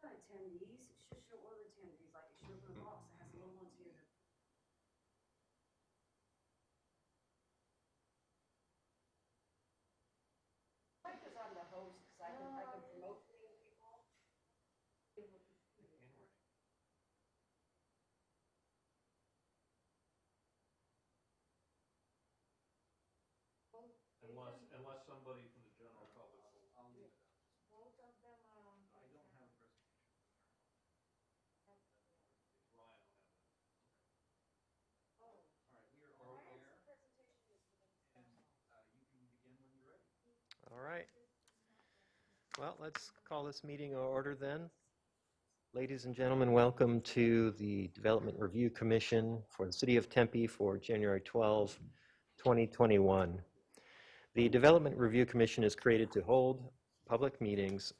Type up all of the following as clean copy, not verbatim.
gonna attend these, it's just you'll order attendees, like it should open a box that has little ones here that. Because I'm the host, because I can promote things, people. Unless somebody from the general public will. I'll leave it out. Both of them are on. I don't have a presentation. It's Ryan will have that. Oh. All right, we are on air, Presentation is for the. and you can begin when you're ready. All right. Well, let's call this meeting to order then. Ladies and gentlemen, welcome to the Development Review Commission for the City of Tempe for January 12, 2021. The Development Review Commission is created to hold public meetings,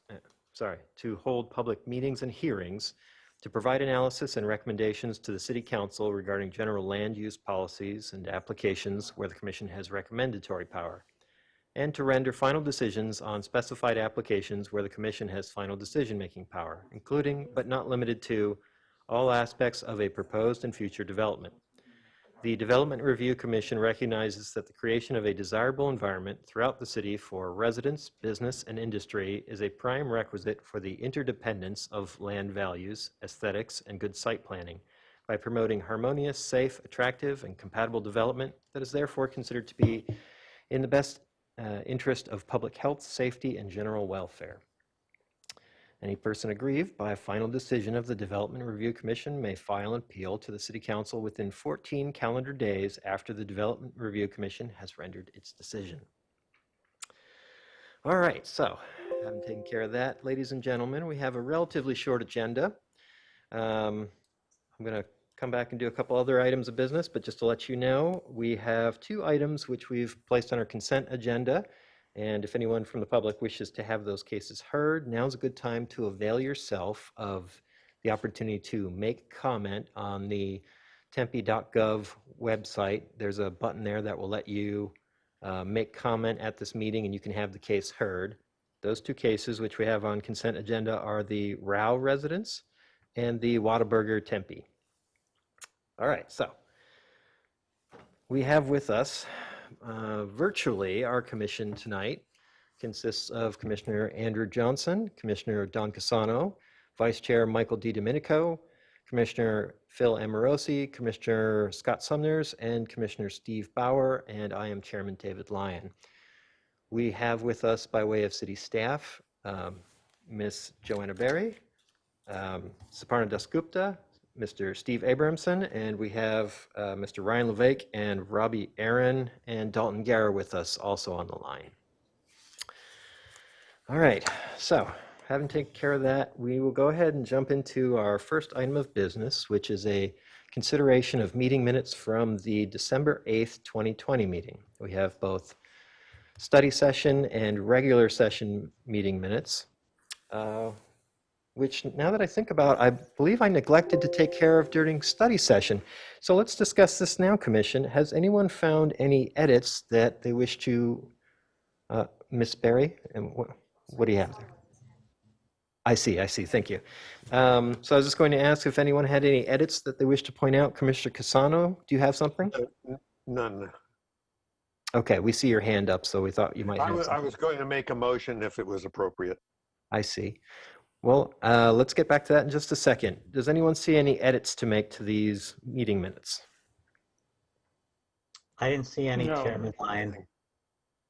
and hearings to provide analysis and recommendations to the City Council regarding general land use policies and applications where the Commission has recommendatory power, and to render final decisions on specified applications where the Commission has final decision-making power, including but not limited to all aspects of a proposed and future development. The Development Review Commission recognizes that the creation of a desirable environment throughout the city for residents, business, and industry is a prime requisite for the interdependence of land values, aesthetics, and good site planning by promoting harmonious, safe, attractive, and compatible development that is therefore considered to be in the best interest of public health, safety, and general welfare. Any person aggrieved by a final decision of the Development Review Commission may file an appeal to the City Council within 14 calendar days after the Development Review Commission has rendered its decision. All right, so having taken care of that, ladies and gentlemen, we have a relatively short agenda. I'm going to come back and do a couple other items of business, but just to let you know, we have two items which we've placed on our consent agenda. And if anyone from the public wishes to have those cases heard, now's a good time to avail yourself of the opportunity to make comment on the tempe.gov website. There's a button there that will let you make comment at this meeting, and you can have the case heard. Those two cases which we have on consent agenda are the Rao residence and the Whataburger Tempe. All right, so we have with us virtually our commission tonight. Consists of Commissioner Andrew Johnson, Commissioner Don Casano, Vice Chair Michael DiDomenico, Commissioner Phil Amorosi, Commissioner Scott Sumners, and Commissioner Steve Bauer, and I am Chairman David Lyon. We have with us by way of city staff, Ms. Joanna Berry, Saparna Dasgupta, Mr. Steve Abramson, and we have Mr. Ryan Levesque and Robbie Aaron and Dalton Guerra with us also on the line. All right, so having taken care of that, we will go ahead and jump into our first item of business, which is a consideration of meeting minutes from the December 8th, 2020 meeting. We have both study session and regular session meeting minutes, which now that I think about, I believe I neglected to take care of during study session. So let's discuss this now, Commission. Has anyone found any edits that they wish to, Ms. Berry? And what do you have there? I see, thank you. So I was just going to ask if anyone had any edits that they wish to point out. Commissioner Casano, do you have something? None. Okay, we see your hand up, so we thought you might have something. I was going to make a motion if it was appropriate. I see. Well, let's get back to that in just a second. Does anyone see any edits to make to these meeting minutes? I didn't see any, No. Chairman Lyon.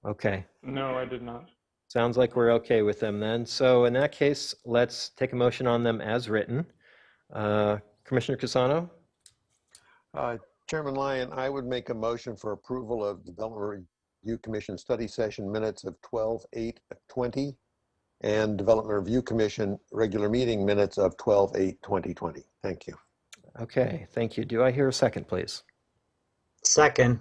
Okay. No, I did not. Sounds like we're okay with them then. So in that case, let's take a motion on them as written. Commissioner Casano? Chairman Lyon, I would make a motion for approval of Development Review Commission study session minutes of 12/8/20 and Development Review Commission regular meeting minutes of 12/8/2020. Thank you. Okay, thank you. Do I hear a second, please? Second.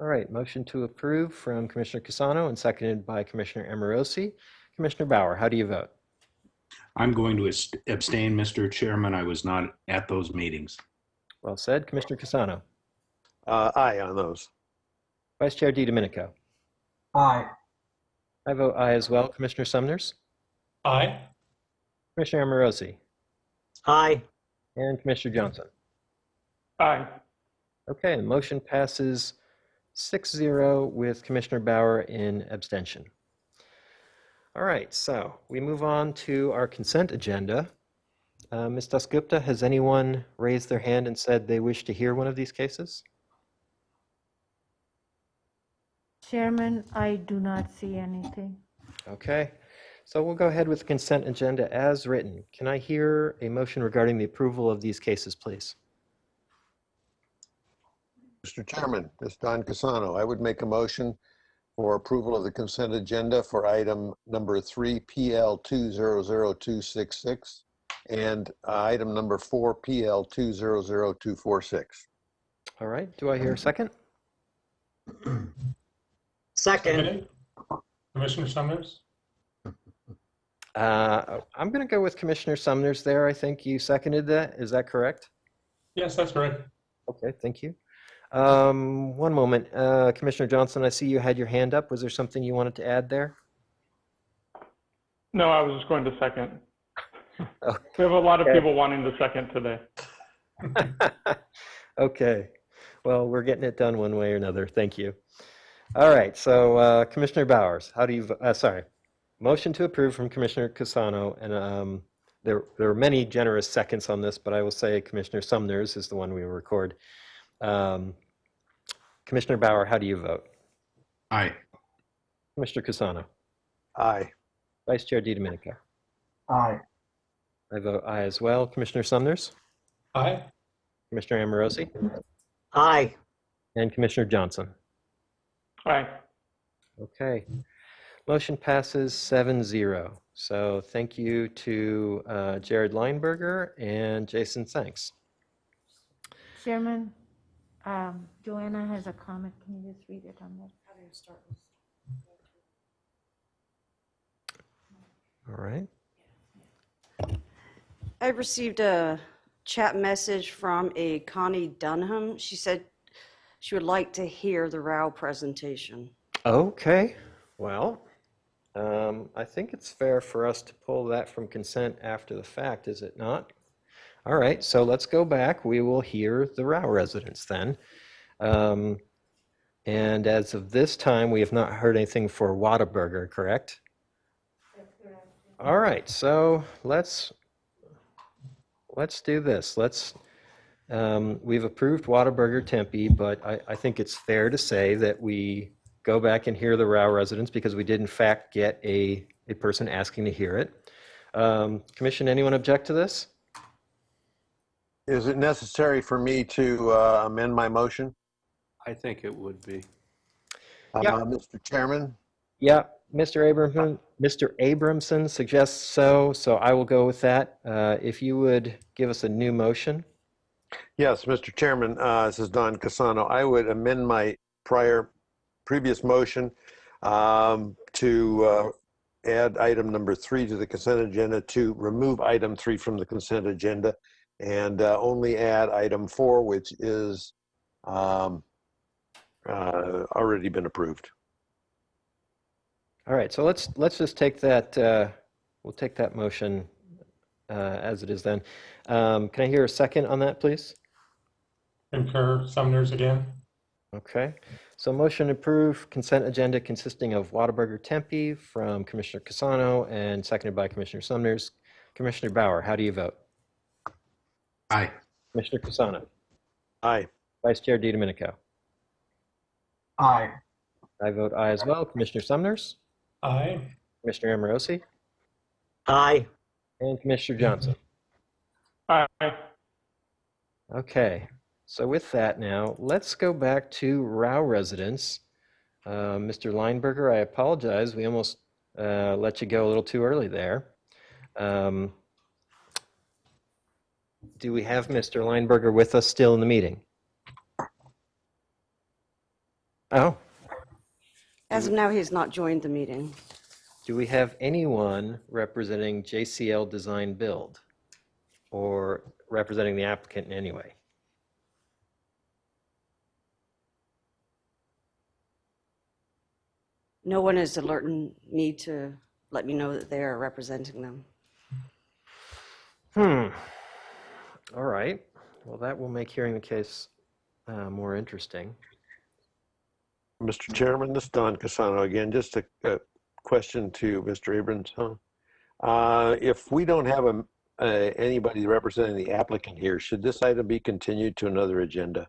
All right, motion to approve from Commissioner Casano and seconded by Commissioner Amorosi. Commissioner Bauer, how do you vote? I'm going to abstain, Mr. Chairman. I was not at those meetings. Well said. Commissioner Casano? Aye on those. Vice Chair DiDomenico? Aye. I vote aye as well. Commissioner Sumners? Aye. Commissioner Amorosi, Aye. and Commissioner Johnson. Aye. Okay, the motion passes 6-0 with Commissioner Bauer in abstention. All right, so we move on to our consent agenda. Ms. Dasgupta, has anyone raised their hand and said they wish to hear one of these cases? Chairman, I do not see anything. Okay, so we'll go ahead with the consent agenda as written. Can I hear a motion regarding the approval of these cases, please? Mr. Chairman, this is Don Casano. I would make a motion for approval of the consent agenda for item number 3, PL 200266, and item number 4, PL 200246. All right, do I hear a second? Second. Commissioner Summers? I'm going to go with Commissioner Sumner's there. I think you seconded that. Is that correct? Yes, that's right. Okay, thank you. One moment. Commissioner Johnson, I see you had your hand up. Was there something you wanted to add there? No, I was just going to second. Oh. We have a lot of Okay. people wanting to second today. Okay, well, we're getting it done one way or another. Thank you. All right, so Commissioner Bowers, how do you, sorry, motion to approve from Commissioner Casano, and there are many generous seconds on this, but I will say Commissioner Sumner's is the one we will record. Commissioner Bauer, how do you vote? Aye. Commissioner Casano? Aye. Vice Chair DiDomenico? Aye. I vote aye as well. Commissioner Sumner's? Aye. Commissioner Amorosi? Aye. And Commissioner Johnson? Aye. Okay. Motion passes 7-0. So thank you to Jared Lineberger and Jason Thanks. Chairman, Joanna has a comment. Can you just read it on that? How do you start with? All right. I received a chat message from a Connie Dunham. She said she would like to hear the RAW presentation. Okay. Well, I think it's fair for us to pull that from consent after the fact, is it not? All right, so let's go back. We will hear the RAW residents then. And as of this time, we have not heard anything for Whataburger, correct? All right, so let's do this. We've approved Whataburger Tempe, but I think it's fair to say that we go back and hear the RAW residents because we did in fact get a person asking to hear it. Commission, anyone object to this? Is it necessary for me to amend my motion? I think it would be. Yeah. Mr. Chairman? Yeah, Mr. Abramson suggests so I will go with that. If you would give us a new motion. Yes, Mr. Chairman, this is Don Casano. I would amend my previous motion to add item number 3 to the consent agenda, to remove item 3 from the consent agenda, and only add item 4, which is already been approved. All right, so let's just take that. We'll take that motion as it is then. Can I hear a second on that, please? Concur, Sumner's again. Okay, so motion to approve consent agenda consisting of Whataburger Tempe from Commissioner Casano and seconded by Commissioner Sumner's. Commissioner Bauer, how do you vote? Aye. Commissioner Casano? Aye. Vice Chair DiDomenico? Aye. I vote aye as well. Commissioner Sumner's? Aye. Commissioner Amorosi? Aye. And Commissioner Johnson? Aye. Okay, so with that now, let's go back to RAW residents. Mr. Lineberger, I apologize. We almost let you go a little too early there. Do we have Mr. Lineberger with us still in the meeting? Oh, As of now, he has not joined the meeting. do we have anyone representing JCL Design Build or representing the applicant in any way? No one is alerting me to let me know that they are representing them. Hmm. All right. Well, that will make hearing the case more interesting. Mr. Chairman, this is Don Casano again. Just a question to Mr. Abrams. If we don't have anybody representing the applicant here, should this item be continued to another agenda?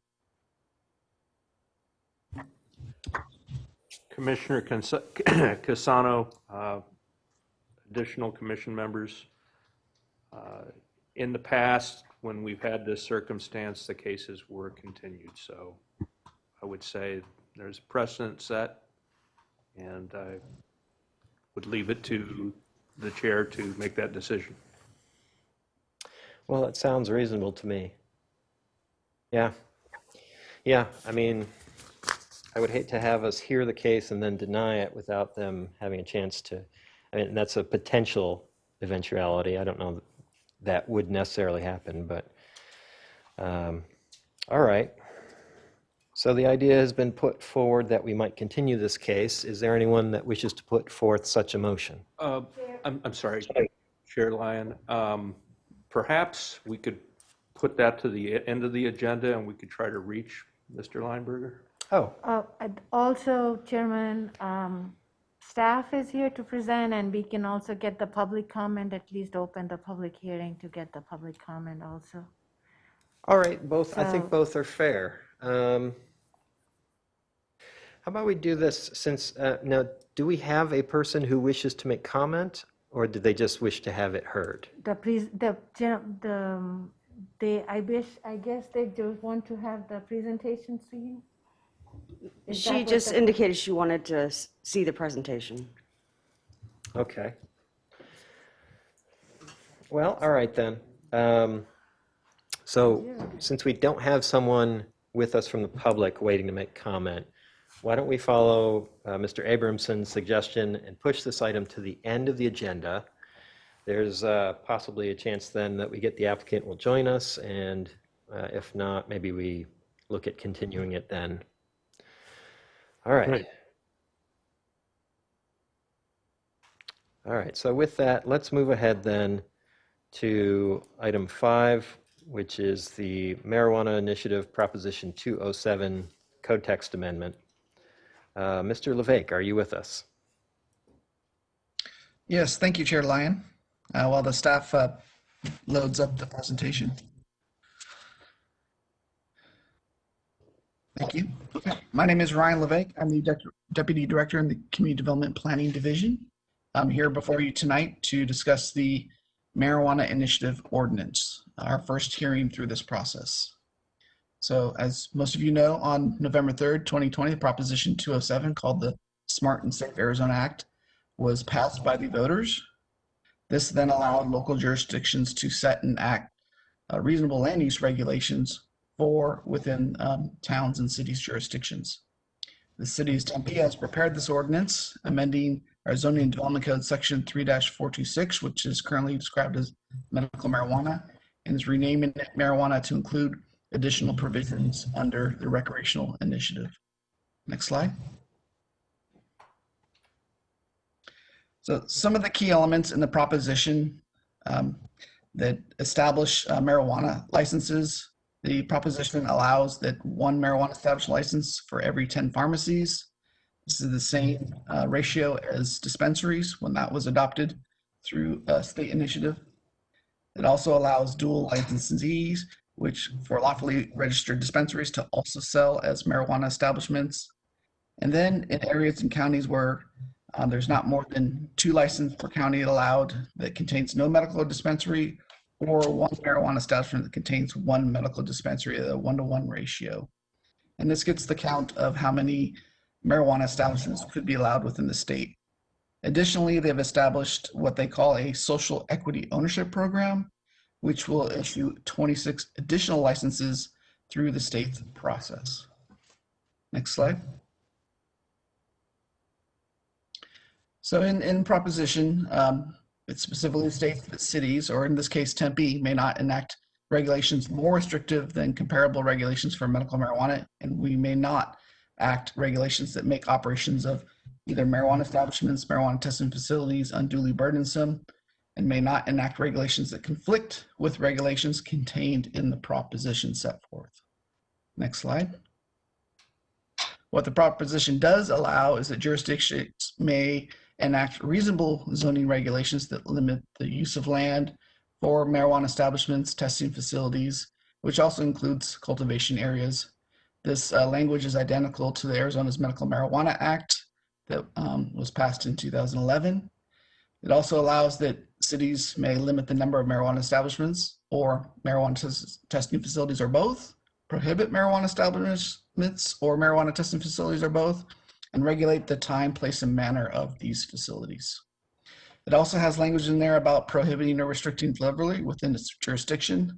Commissioner Casano, additional commission members. In the past, when we've had this circumstance, the cases were continued. So I would say there's precedent set, and I would leave it to the chair to make that decision. Well, it sounds reasonable to me. Yeah. Yeah, I mean, I would hate to have us hear the case and then deny it without them having a chance to, I mean, that's a potential eventuality. I don't know that that would necessarily happen, but all right. So the idea has been put forward that we might continue this case. Is there anyone that wishes to put forth such a motion? I'm sorry, Chair Lyon. Perhaps we could put that to the end of the agenda and we could try to reach Mr. Lineberger. Oh, And also, Chairman, staff is here to present, and we can also get the public comment, at least open the public hearing to get the public comment also. all right, both, I think So- both are fair. How about we do this since, now, do we have a person who wishes to make comment, or did they just wish to have it heard? I guess they just want to have the presentation seen. Is that She what just the- indicated she wanted to see the presentation. Okay. Well, all right then. So since we don't have someone with us from the public waiting to make comment, why don't we follow Mr. Abramson's suggestion and push this item to the end of the agenda? There's possibly a chance then that we get the applicant will join us, and if not, maybe we look at continuing it then. All right. Right. All right, so with that, let's move ahead then to item 5, which is the Marijuana Initiative Proposition 207 Code Text Amendment. Mr. LeVake, are you with us? Yes, thank you, Chair Lyon. While the staff loads up the presentation. Thank you. My name is Ryan LeVake. I'm the Deputy Director in the Community Development Planning Division. I'm here before you tonight to discuss the Marijuana Initiative Ordinance, our first hearing through this process. So as most of you know, on November 3rd, 2020, Proposition 207, called the Smart and Safe Arizona Act, was passed by the voters. This then allowed local jurisdictions to set and act reasonable land use regulations for within towns and cities' jurisdictions. The city of Tempe has prepared this ordinance, amending our zoning and development code section 3-426, which is currently described as medical marijuana, and is renaming it marijuana to include additional provisions under the recreational initiative. Next slide. So some of the key elements in the proposition that establish marijuana licenses. The proposition allows that one marijuana establishment license for every 10 pharmacies. This is the same ratio as dispensaries when that was adopted through a state initiative. It also allows dual licensees, which for lawfully registered dispensaries to also sell as marijuana establishments. And then in areas and counties where there's not more than 2 licenses per county allowed that contains no medical dispensary, or 1 marijuana establishment that contains 1 medical dispensary at a 1-to-1 ratio. And this gets the count of how many marijuana establishments could be allowed within the state. Additionally, they've established what they call a social equity ownership program, which will issue 26 additional licenses through the state's process. Next slide. So in proposition, it specifically states that cities, or in this case Tempe, may not enact regulations more restrictive than comparable regulations for medical marijuana, and we may not act regulations that make operations of either marijuana establishments, marijuana testing facilities unduly burdensome, and may not enact regulations that conflict with regulations contained in the proposition set forth. Next slide. What the proposition does allow is that jurisdictions may enact reasonable zoning regulations that limit the use of land for marijuana establishments, testing facilities, which also includes cultivation areas. This language is identical to the Arizona's Medical Marijuana Act that was passed in 2011. It also allows that cities may limit the number of marijuana establishments or marijuana testing facilities or both, prohibit marijuana establishments or marijuana testing facilities or both, and regulate the time, place, and manner of these facilities. It also has language in there about prohibiting or restricting delivery within its jurisdiction.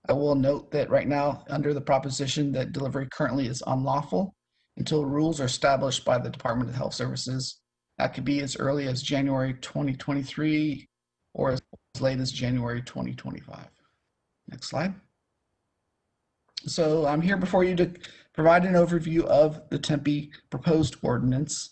I will note that right now, under the proposition, that delivery currently is unlawful until rules are established by the Department of Health Services. That could be as early as January 2023 or as late as January 2025. Next slide. So I'm here before you to provide an overview of the Tempe proposed ordinance.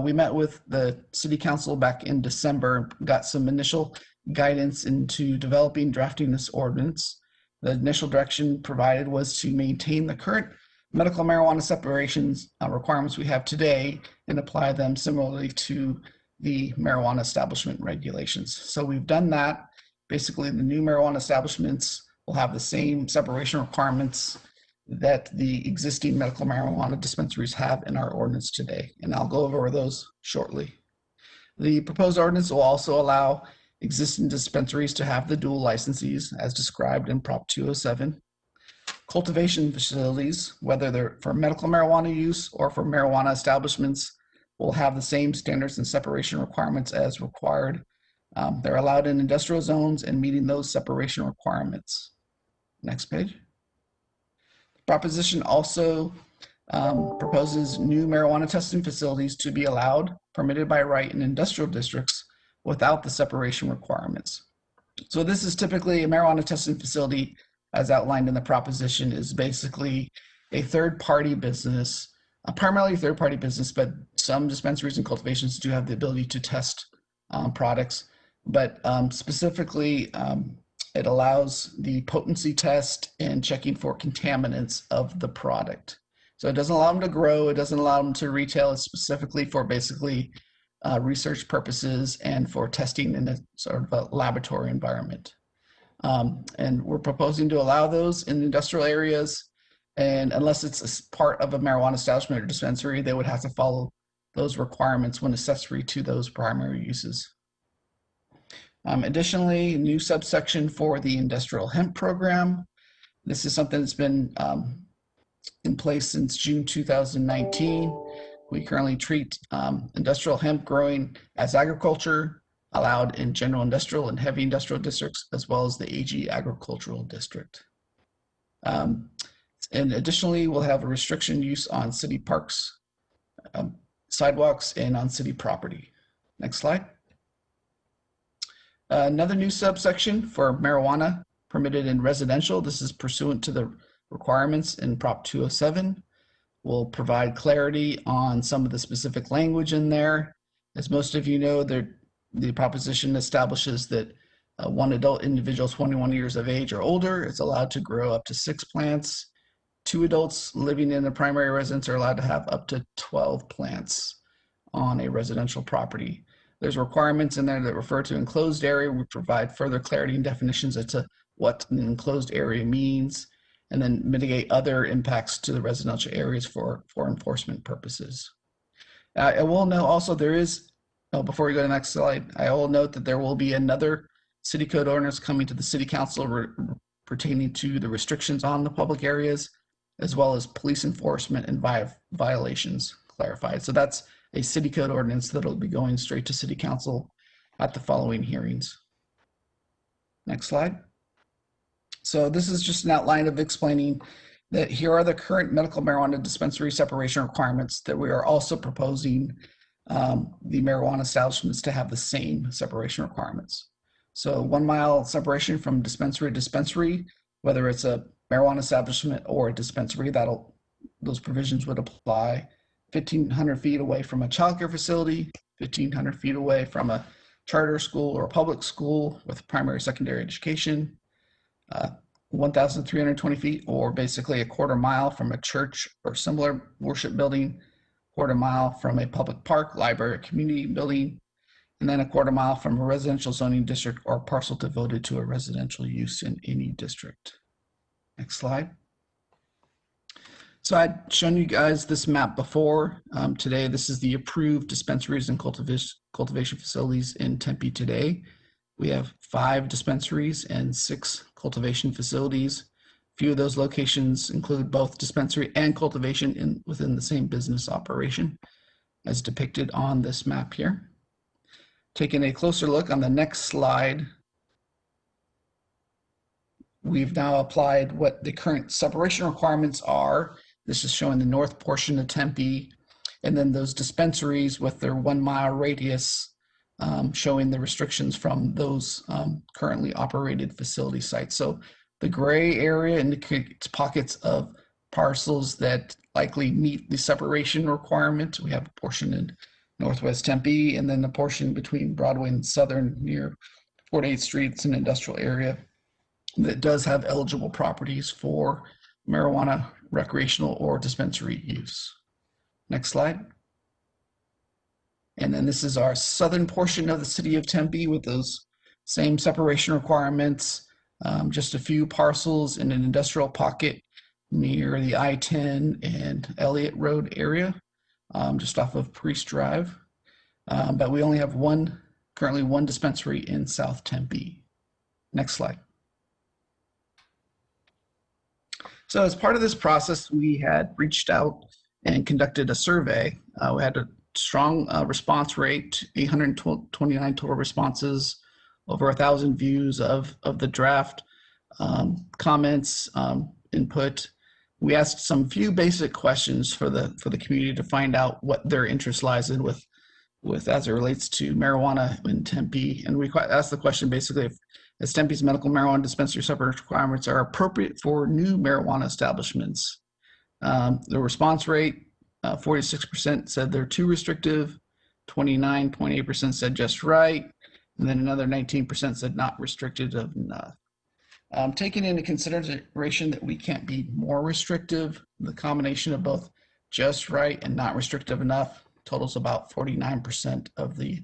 We met with the City Council back in December and got some initial guidance into drafting this ordinance. The initial direction provided was to maintain the current medical marijuana separations requirements we have today and apply them similarly to the marijuana establishment regulations. So we've done that. Basically, the new marijuana establishments will have the same separation requirements that the existing medical marijuana dispensaries have in our ordinance today, and I'll go over those shortly. The proposed ordinance will also allow existing dispensaries to have the dual licenses as described in Prop 207. Cultivation facilities, whether they're for medical marijuana use or for marijuana establishments, will have the same standards and separation requirements as required. They're allowed in industrial zones and meeting those separation requirements. Next page. The proposition also proposes new marijuana testing facilities to be allowed, permitted by right in industrial districts without the separation requirements. So this is typically a marijuana testing facility, as outlined in the proposition, is basically a third-party business, primarily third-party business, but some dispensaries and cultivations do have the ability to test products. But specifically, it allows the potency test and checking for contaminants of the product. So it doesn't allow them to grow, it doesn't allow them to retail, it's specifically for basically research purposes and for testing in a sort of a laboratory environment. And we're proposing to allow those in industrial areas, and unless it's a part of a marijuana establishment or dispensary, they would have to follow those requirements when accessory to those primary uses. Additionally, a new subsection for the industrial hemp program. This is something that's been in place since June 2019. We currently treat industrial hemp growing as agriculture, allowed in general industrial and heavy industrial districts, as well as the AG agricultural district. And additionally, we'll have a restriction use on city parks, sidewalks, and on city property. Next slide. Another new subsection for marijuana permitted in residential. This is pursuant to the requirements in Prop 207. We'll provide clarity on some of the specific language in there. As most of you know, the proposition establishes that one adult individual 21 years of age or older is allowed to grow up to 6 plants. 2 adults living in a primary residence are allowed to have up to 12 plants on a residential property. There's requirements in there that refer to enclosed area. We provide further clarity and definitions as to what an enclosed area means, and then mitigate other impacts to the residential areas for enforcement purposes. I will note also there is, before we go to the next slide, I will note that there will be another city code ordinance coming to the city council pertaining to the restrictions on the public areas, as well as police enforcement and violations clarified. So that's a city code ordinance that'll be going straight to city council at the following hearings. Next slide. So this is just an outline of explaining that here are the current medical marijuana dispensary separation requirements that we are also proposing the marijuana establishments to have the same separation requirements. So 1 mile separation from dispensary to dispensary, whether it's a marijuana establishment or a dispensary, those provisions would apply. 1,500 feet away from a childcare facility, 1,500 feet away from a charter school or public school with primary, secondary education, 1,320 feet, or basically a quarter mile from a church or similar worship building, quarter mile from a public park, library, community building, and then a quarter mile from a residential zoning district or parcel devoted to a residential use in any district. Next slide. So I'd shown you guys this map before. Today, this is the approved dispensaries and cultivation facilities in Tempe today. We have 5 dispensaries and 6 cultivation facilities. A few of those locations include both dispensary and cultivation within the same business operation, as depicted on this map here. Taking a closer look on the next slide, we've now applied what the current separation requirements are. This is showing the north portion of Tempe, and then those dispensaries with their 1 mile radius, showing the restrictions from those currently operated facility sites. So the gray area indicates pockets of parcels that likely meet the separation requirement. We have a portion in Northwest Tempe, and then a portion between Broadway and Southern near 48th Street. It's an industrial area that does have eligible properties for marijuana recreational or dispensary use. Next slide. And then this is our southern portion of the city of Tempe with those same separation requirements. Just a few parcels in an industrial pocket near the I-10 and Elliott Road area, just off of Priest Drive. But we only have currently one dispensary in South Tempe. Next slide. So as part of this process, we had reached out and conducted a survey. We had a strong response rate, 829 total responses, over 1,000 views of the draft, comments, input. We asked some few basic questions for the community to find out what their interest lies in with as it relates to marijuana in Tempe. And we asked the question basically if Tempe's medical marijuana dispensary separation requirements are appropriate for new marijuana establishments. The response rate, 46% said they're too restrictive, 29.8% said just right, and then another 19% said not restricted enough. Taking into consideration that we can't be more restrictive, the combination of both just right and not restrictive enough totals about 49% of the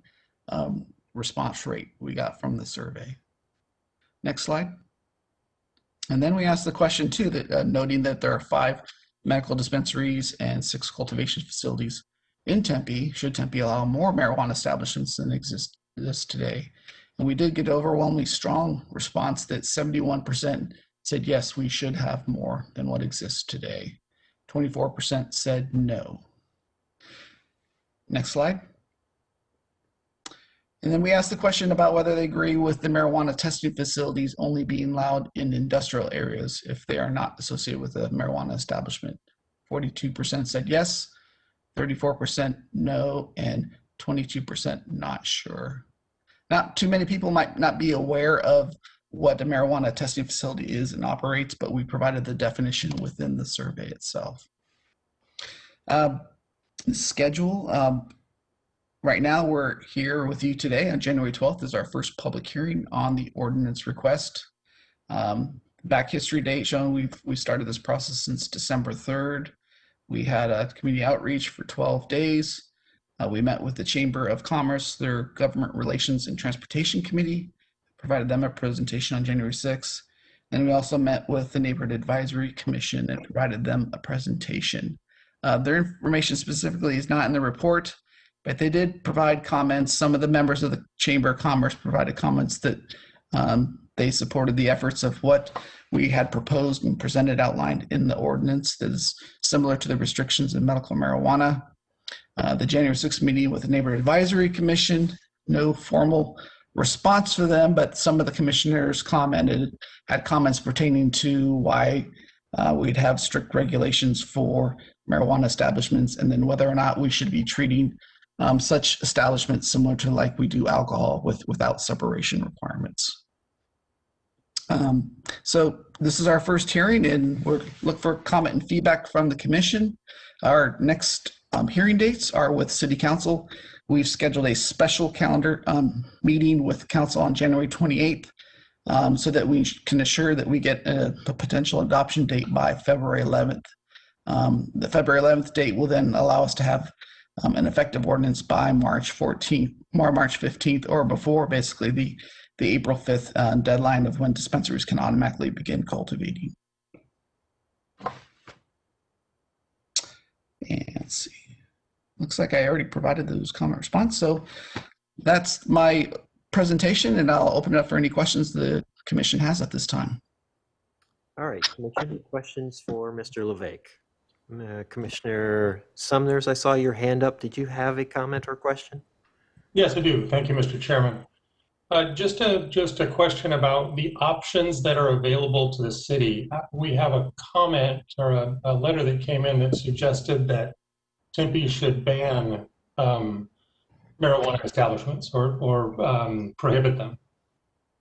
response rate we got from the survey. Next slide. And then we asked the question too, that noting that there are 5 medical dispensaries and 6 cultivation facilities in Tempe, should Tempe allow more marijuana establishments than exist today? And we did get overwhelmingly strong response that 71% said yes, we should have more than what exists today. 24% said no. Next slide. And then we asked the question about whether they agree with the marijuana testing facilities only being allowed in industrial areas if they are not associated with a marijuana establishment. 42% said yes, 34% no, and 22% not sure. Not too many people might not be aware of what a marijuana testing facility is and operates, but we provided the definition within the survey itself. Schedule. Right now, we're here with you today on January 12th is our first public hearing on the ordinance request. Back history date shown, we started this process since December 3rd. We had a community outreach for 12 days. We met with the Chamber of Commerce, their Government Relations and Transportation Committee, provided them a presentation on January 6th. And we also met with the Neighborhood Advisory Commission and provided them a presentation. Their information specifically is not in the report, but they did provide comments. Some of the members of the Chamber of Commerce provided comments that they supported the efforts of what we had proposed and presented outlined in the ordinance that is similar to the restrictions in medical marijuana. The January 6th meeting with the Neighborhood Advisory Commission, no formal response for them, but some of the commissioners had comments pertaining to why we'd have strict regulations for marijuana establishments, and then whether or not we should be treating such establishments similar to like we do alcohol without separation requirements. So this is our first hearing, and we'll look for comment and feedback from the commission. Our next hearing dates are with City Council. We've scheduled a special calendar meeting with Council on January 28th so that we can assure that we get a potential adoption date by February 11th. The February 11th date will then allow us to have an effective ordinance by March 14th, or March 15th, or before basically the April 5th deadline of when dispensaries can automatically begin cultivating. And let's see. Looks like I already provided those comment response. So that's my presentation, and I'll open it up for any questions the commission has at this time. All right, Commissioner, questions for Mr. Levesque? Commissioner Sumners, I saw your hand up. Did you have a comment or question? Yes, I do. Thank you, Mr. Chairman. Just a question about the options that are available to the city. We have a comment or a letter that came in that suggested that Tempe should ban marijuana establishments or prohibit them.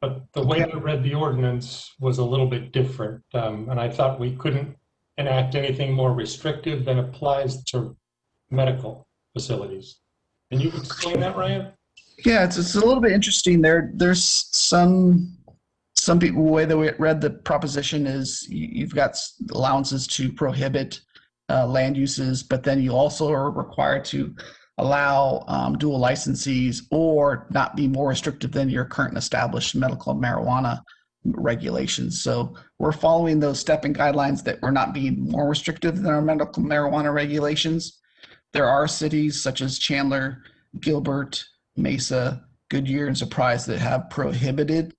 But the way I read the ordinance was a little bit different, and I thought we couldn't enact anything more restrictive than applies to medical facilities. Can you explain that, Ryan? Yeah, it's a little bit interesting there. There's some people, the way that we read the proposition is you've got allowances to prohibit land uses, but then you also are required to allow dual licensees or not be more restrictive than your current established medical marijuana regulations. So we're following those stepping guidelines that we're not being more restrictive than our medical marijuana regulations. There are cities such as Chandler, Gilbert, Mesa, Goodyear, and Surprise that have prohibited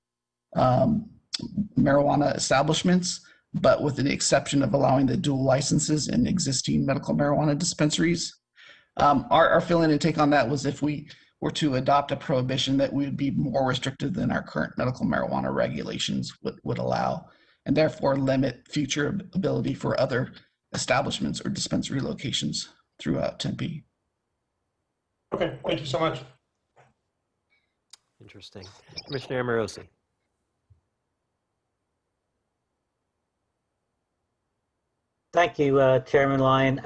marijuana establishments, but with the exception of allowing the dual licenses in existing medical marijuana dispensaries. Our feeling and take on that was if we were to adopt a prohibition, that we would be more restrictive than our current medical marijuana regulations would allow, and therefore limit future ability for other establishments or dispensary locations throughout Tempe. Okay, thank you so much. Interesting. Commissioner Amorosi. Thank you, Chairman Lyon.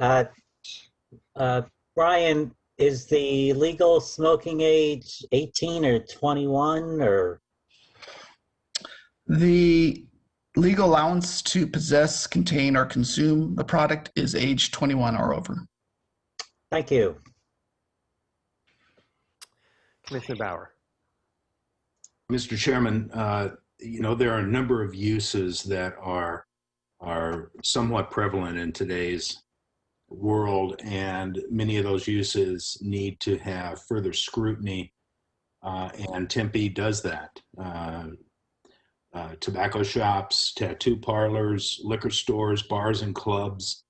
Brian, is the legal smoking age 18 or 21 or? The legal allowance to possess, contain, or consume the product is age 21 or over. Thank you. Commissioner Bauer. Mr. Chairman, there are a number of uses that are somewhat prevalent in today's world, and many of those uses need to have further scrutiny, and Tempe does that. Tobacco shops, tattoo parlors, liquor stores, bars and clubs,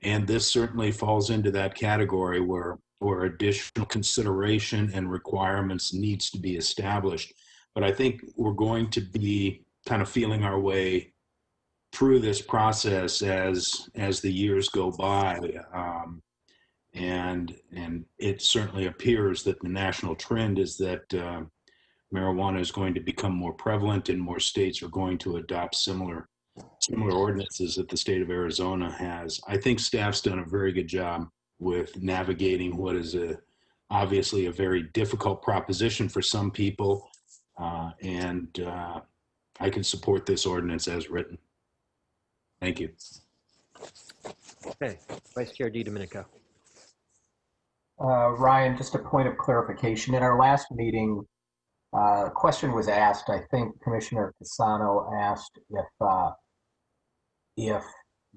and this certainly falls into that category where additional consideration and requirements needs to be established. But I think we're going to be kind of feeling our way through this process as the years go by, and it certainly appears that the national trend is that marijuana is going to become more prevalent, and more states are going to adopt similar ordinances that the state of Arizona has. I think staff's done a very good job with navigating what is obviously a very difficult proposition for some people, and I can support this ordinance as written. Thank you. Okay, Vice Chair DiDomenico. Ryan, just a point of clarification. In our last meeting, a question was asked. I think Commissioner Cassano asked if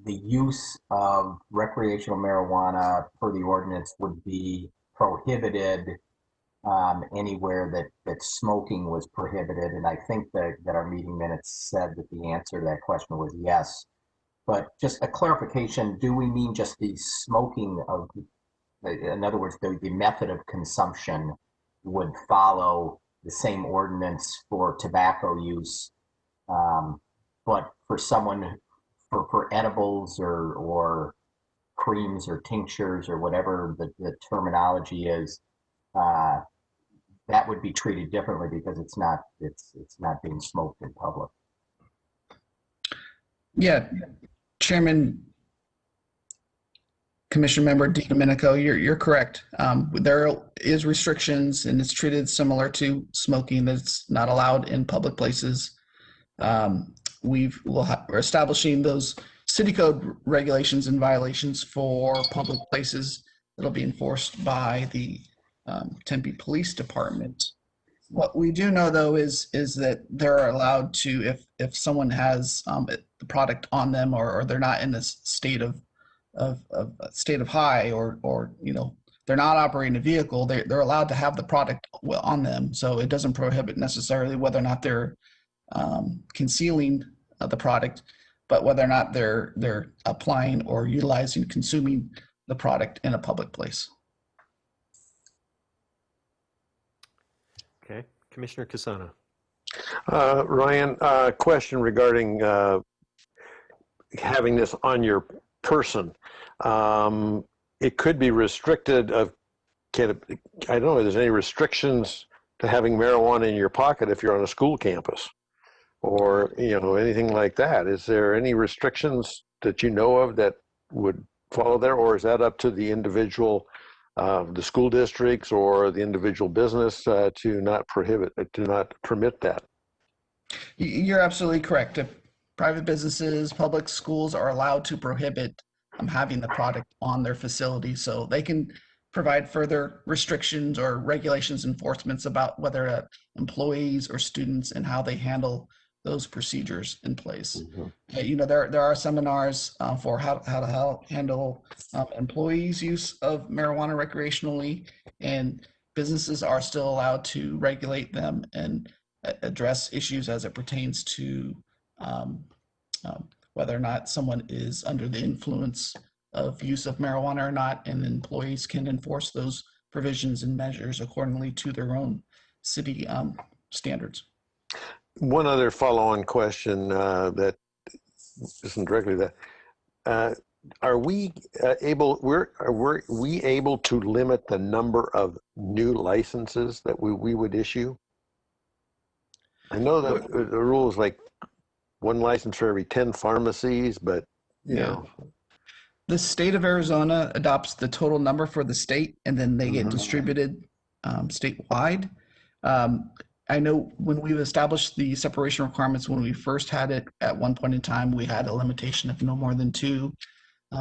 the use of recreational marijuana per the ordinance would be prohibited anywhere that smoking was prohibited. And I think that our meeting minutes said that the answer to that question was yes. But just a clarification, do we mean just the smoking of, in other words, the method of consumption would follow the same ordinance for tobacco use, but for someone, for edibles or creams or tinctures or whatever the terminology is, that would be treated differently because it's not being smoked in public. Yeah, Chairman, Commission Member DiDomenico, you're correct. There is restrictions and it's treated similar to smoking. That's not allowed in public places. We're establishing those city code regulations and violations for public places that'll be enforced by the Tempe Police Department. What we do know though is that they're allowed to, if someone has the product on them or they're not in this state of state of high or they're not operating a vehicle, they're allowed to have the product on them. So it doesn't prohibit necessarily whether or not they're concealing the product, but whether or not they're applying or utilizing, consuming the product in a public place. Okay, Commissioner Casano. Ryan, question regarding having this on your person. It could be restricted of, I don't know if there's any restrictions to having marijuana in your pocket if you're on a school campus or, anything like that. Is there any restrictions that you know of that would follow there, or is that up to the individual, the school districts or the individual business to not permit that? You're absolutely correct. If private businesses, public schools are allowed to prohibit having the product on their facility, so they can provide further restrictions or regulations, enforcements about whether employees or students and how they handle those procedures in place. There are seminars for how to handle employees' use of marijuana recreationally, and businesses are still allowed to regulate them and address issues as it pertains to whether or not someone is under the influence of use of marijuana or not, and employees can enforce those provisions and measures accordingly to their own city standards. One other follow-on question that isn't directly that. Are we able to limit the number of new licenses that we would issue? I know that the rule is like one license for every 10 pharmacies, but you know. The state of Arizona adopts the total number for the state, and then they get distributed statewide. I know when we established the separation requirements, when we first had it, at one point in time, we had a limitation of no more than 2,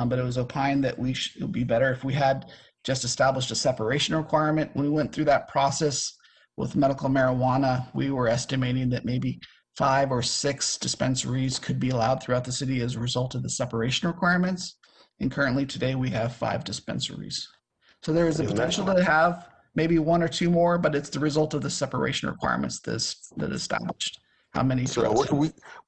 but it was opined that it would be better if we had just established a separation requirement. When we went through that process with medical marijuana, we were estimating that maybe 5 or 6 dispensaries could be allowed throughout the city as a result of the separation requirements. And currently today we have 5 dispensaries. So there is the potential to have maybe 1 or 2 more, but it's the result of the separation requirements that established how many. So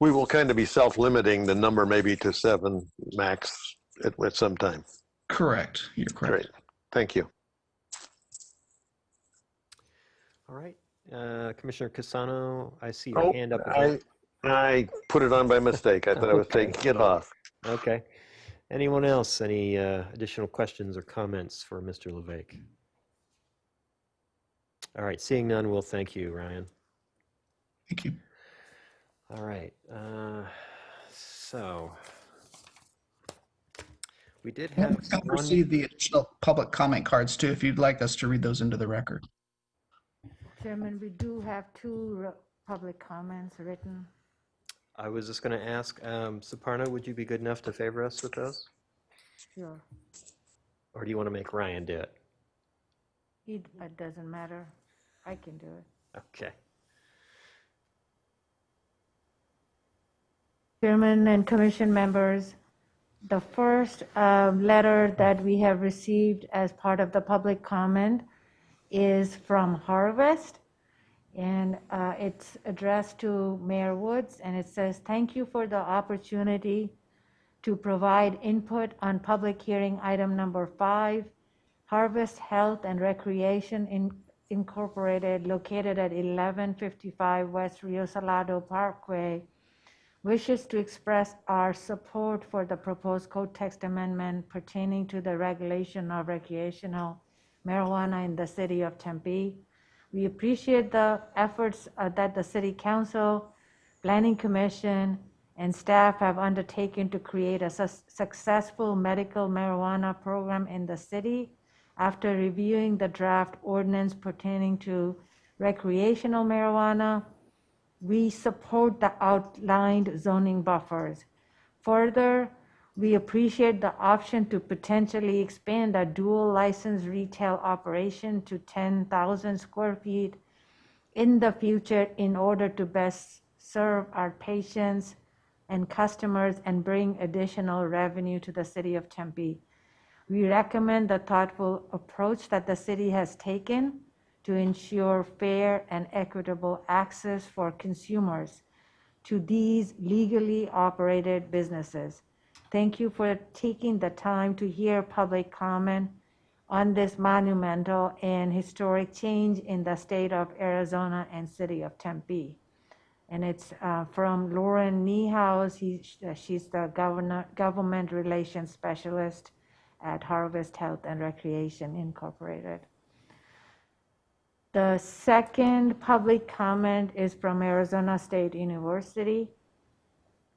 we will kind of be self-limiting the number maybe to 7 max at some time. Correct. You're correct. Great. Thank you. All right, Commissioner Casano, I see your hand up again. I put it on by mistake. I thought I was taking it off. Okay. Anyone else? Any additional questions or comments for Mr. LeVake? All right, seeing none, we'll thank you, Ryan. Thank you. All right, so we did have received the additional public comment cards too, if you'd like us to read those into the record. Chairman, we do have 2 public comments written. I was just going to ask, Suparna, would you be good enough to favor us with those? Sure. Or do you want to make Ryan do it? It doesn't matter. I can do it. Okay. Chairman and Commission members, the first letter that we have received as part of the public comment is from Harvest, and it's addressed to Mayor Woods, and it says, "Thank you for the opportunity to provide input on public hearing item number 5, Harvest Health and Recreation Incorporated, located at 1155 West Rio Salado Parkway, wishes to express our support for the proposed code text amendment pertaining to the regulation of recreational marijuana in the city of Tempe. We appreciate the efforts that the City Council, Planning Commission, and staff have undertaken to create a successful medical marijuana program in the city. After reviewing the draft ordinance pertaining to recreational marijuana, we support the outlined zoning buffers. Further, we appreciate the option to potentially expand a dual license retail operation to 10,000 square feet in the future in order to best serve our patients and customers and bring additional revenue to the city of Tempe. We recommend the thoughtful approach that the city has taken to ensure fair and equitable access for consumers to these legally operated businesses. Thank you for taking the time to hear public comment on this monumental and historic change in the state of Arizona and city of Tempe. And it's from Lauren Niehaus. She's the government relations specialist at Harvest Health and Recreation Incorporated. The second public comment is from Arizona State University,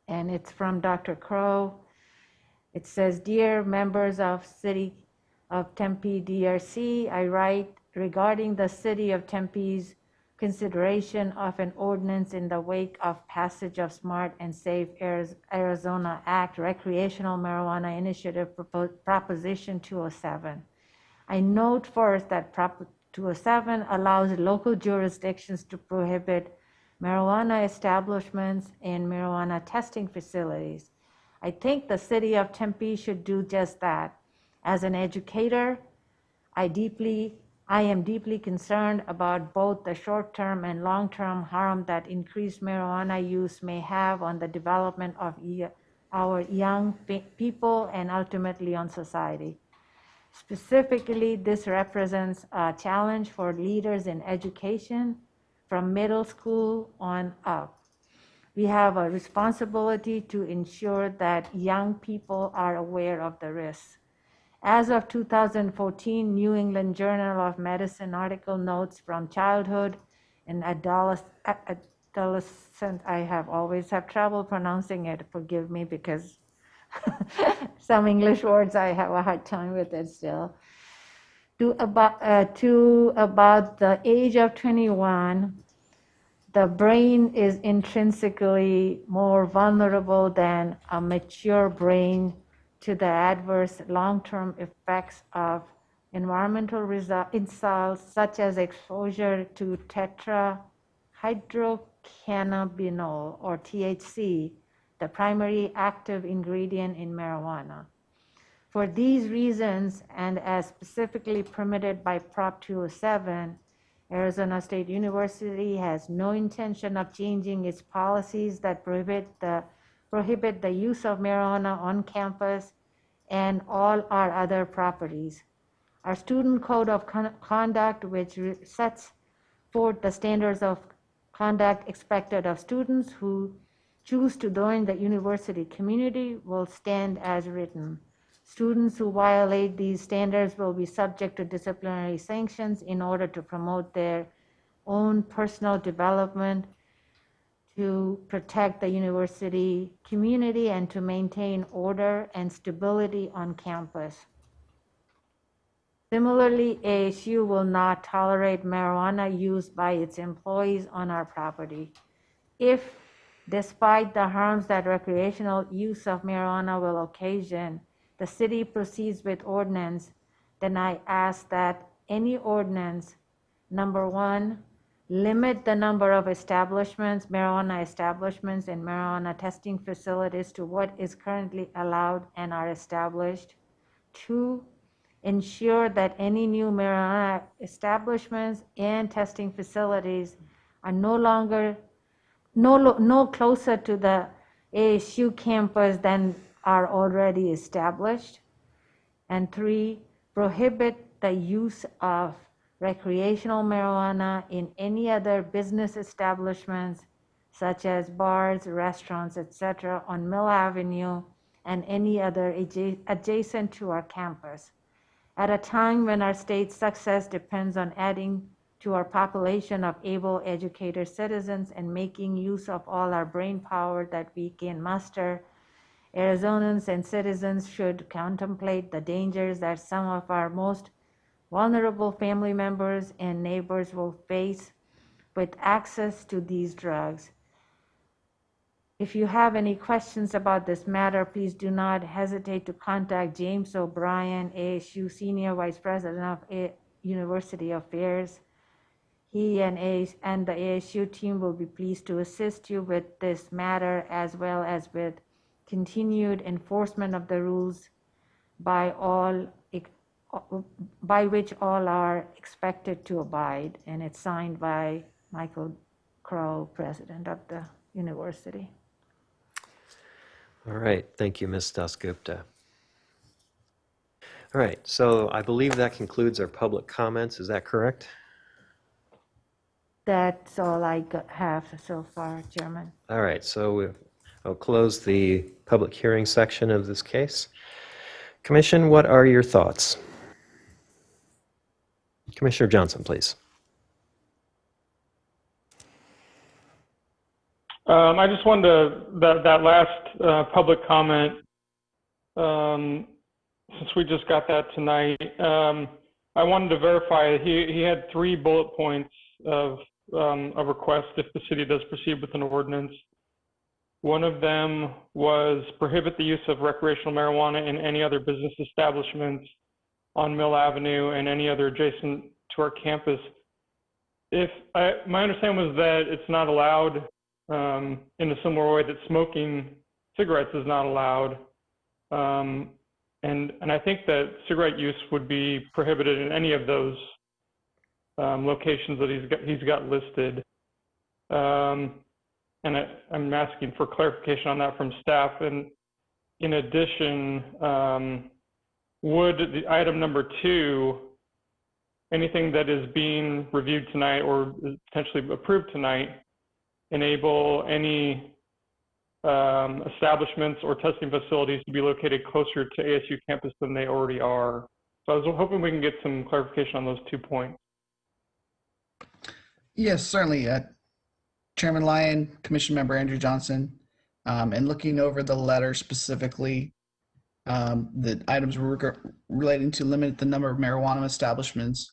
and it's from Dr. Crow. It says, "Dear members of City of Tempe DRC, I write regarding the City of Tempe's consideration of an ordinance in the wake of passage of Smart and Safe Arizona Act Recreational Marijuana Initiative Proposition 207. I note first that Prop 207 allows local jurisdictions to prohibit marijuana establishments and marijuana testing facilities. I think the city of Tempe should do just that. As an educator, I am deeply concerned about both the short-term and long-term harm that increased marijuana use may have on the development of our young people and ultimately on society. Specifically, this represents a challenge for leaders in education from middle school on up. We have a responsibility to ensure that young people are aware of the risks. As of 2014, New England Journal of Medicine article notes from childhood and adolescent, I always have trouble pronouncing it, forgive me, because some English words I have a hard time with it still. To about the age of 21, the brain is intrinsically more vulnerable than a mature brain to the adverse long-term effects of environmental insults such as exposure to tetrahydrocannabinol or THC, the primary active ingredient in marijuana. For these reasons, and as specifically permitted by Prop 207, Arizona State University has no intention of changing its policies that prohibit the use of marijuana on campus and all our other properties. Our student code of conduct, which sets forth the standards of conduct expected of students who choose to join the university community, will stand as written. Students who violate these standards will be subject to disciplinary sanctions in order to promote their own personal development, to protect the university community, and to maintain order and stability on campus. Similarly, ASU will not tolerate marijuana use by its employees on our property. If, despite the harms that recreational use of marijuana will occasion, the city proceeds with ordinance, then I ask that any ordinance, number one, limit the number of establishments, marijuana establishments and marijuana testing facilities to what is currently allowed and are established. Two, ensure that any new marijuana establishments and testing facilities are no closer to the ASU campus than are already established. And three, prohibit the use of recreational marijuana in any other business establishments such as bars, restaurants, etc. on Mill Avenue and any other adjacent to our campus. At a time when our state's success depends on adding to our population of able, educated citizens and making use of all our brain power that we can muster, Arizonans and citizens should contemplate the dangers that some of our most vulnerable family members and neighbors will face with access to these drugs. If you have any questions about this matter, please do not hesitate to contact James O'Brien, ASU Senior Vice President of University Affairs. He and the ASU team will be pleased to assist you with this matter as well as with continued enforcement of the rules by which all are expected to abide. And it's signed by Michael Crow, President of the university. All right, thank you, Ms. Dasgupta. All right, so I believe that concludes our public comments. Is that correct? That's all I have so far, Chairman. All right, so I'll close the public hearing section of this case. Commission, what are your thoughts? Commissioner Johnson, please. I just wanted to, that last public comment, since we just got that tonight, I wanted to verify he had 3 bullet points of a request if the city does proceed with an ordinance. One of them was prohibit the use of recreational marijuana in any other business establishments on Mill Avenue and any other adjacent to our campus. My understanding was that it's not allowed in a similar way that smoking cigarettes is not allowed. And I think that cigarette use would be prohibited in any of those locations that he's got listed. And I'm asking for clarification on that from staff. And in addition, would the item number 2, anything that is being reviewed tonight or is potentially approved tonight, enable any establishments or testing facilities to be located closer to ASU campus than they already are? So I was hoping we can get some clarification on those 2 points. Yes, certainly. Chairman Lyon, Commission Member Andrew Johnson, and looking over the letter specifically, the items were relating to limit the number of marijuana establishments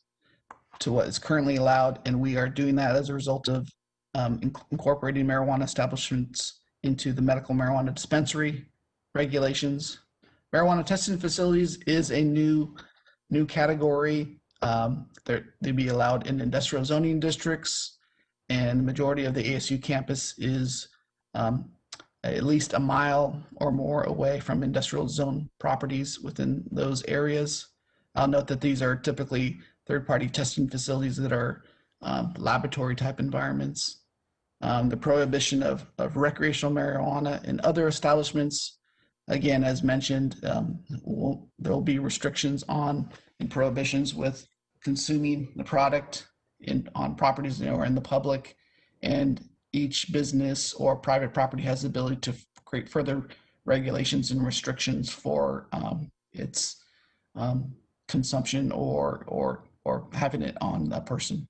to what is currently allowed, and we are doing that as a result of incorporating marijuana establishments into the medical marijuana dispensary regulations. Marijuana testing facilities is a new category. They'd be allowed in industrial zoning districts, and the majority of the ASU campus is at least a mile or more away from industrial zone properties within those areas. I'll note that these are typically third-party testing facilities that are laboratory type environments. The prohibition of recreational marijuana in other establishments, again, as mentioned, there will be restrictions on and prohibitions with consuming the product on properties or in the public, and each business or private property has the ability to create further regulations and restrictions for its consumption or having it on a person.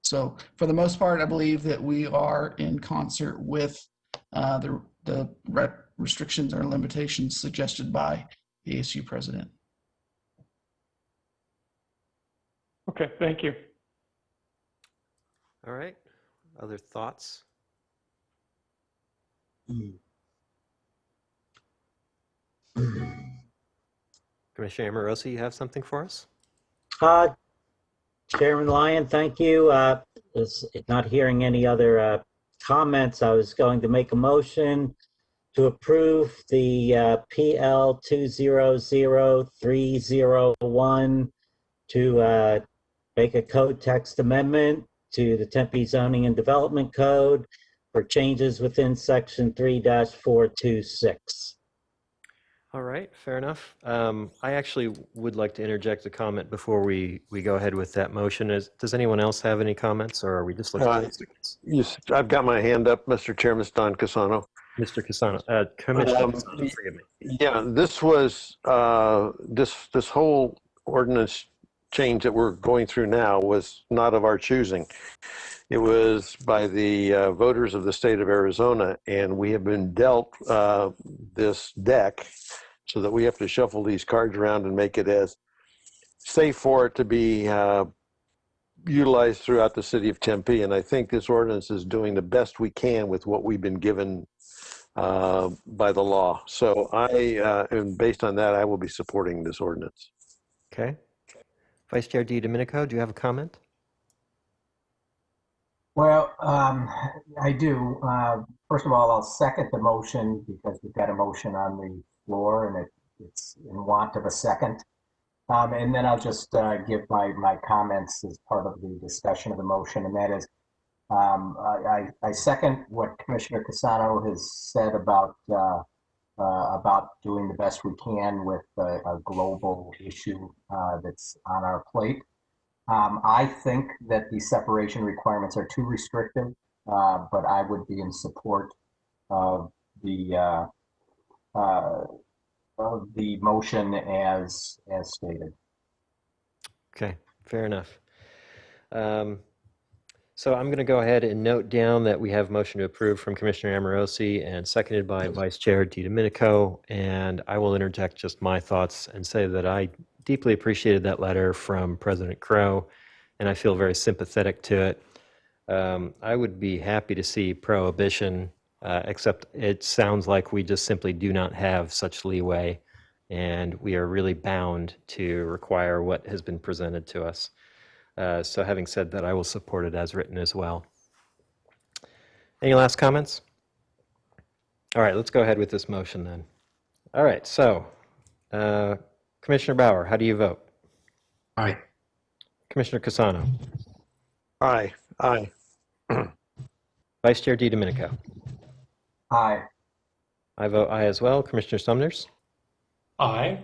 So for the most part, I believe that we are in concert with the restrictions or limitations suggested by the ASU president. Okay, thank you. All right, other thoughts? Commissioner Amorosi, you have something for us? Chairman Lyon, thank you. Not hearing any other comments, I was going to make a motion to approve the PL 200301 to make a code text amendment to the Tempe Zoning and Development Code for changes within section 3-426. All right, fair enough. I actually would like to interject a comment before we go ahead with that motion. Does anyone else have any comments, or are we just looking at seconds? Yes, I've got my hand up, Mr. Chairman, Don Casano. Mr. Casano, Commissioner Casano, forgive me. Yeah, this was this whole ordinance change that we're going through now was not of our choosing. It was by the voters of the state of Arizona, and we have been dealt this deck so that we have to shuffle these cards around and make it as safe for it to be utilized throughout the city of Tempe. And I think this ordinance is doing the best we can with what we've been given by the law. So and based on that, I will be supporting this ordinance. Okay. Vice Chair DiDomenico, do you have a comment? Well, I do. First of all, I'll second the motion because we've got a motion on the floor and it's in want of a second. And then I'll just give my comments as part of the discussion of the motion, and that is I second what Commissioner Casano has said about doing the best we can with a global issue that's on our plate. I think that the separation requirements are too restrictive, but I would be in support of the motion as stated. Okay, fair enough. So I'm going to go ahead and note down that we have motion to approve from Commissioner Amorosi and seconded by Vice Chair DiDomenico. And I will interject just my thoughts and say that I deeply appreciated that letter from President Crow, and I feel very sympathetic to it. I would be happy to see prohibition, except it sounds like we just simply do not have such leeway, and we are really bound to require what has been presented to us. So having said that, I will support it as written as well. Any last comments? All right, let's go ahead with this motion then. All right, so Commissioner Bauer, how do you vote? Aye. Commissioner Casano? Aye. Aye. Vice Chair DiDomenico? Aye. I vote aye as well. Commissioner Sumners? Aye.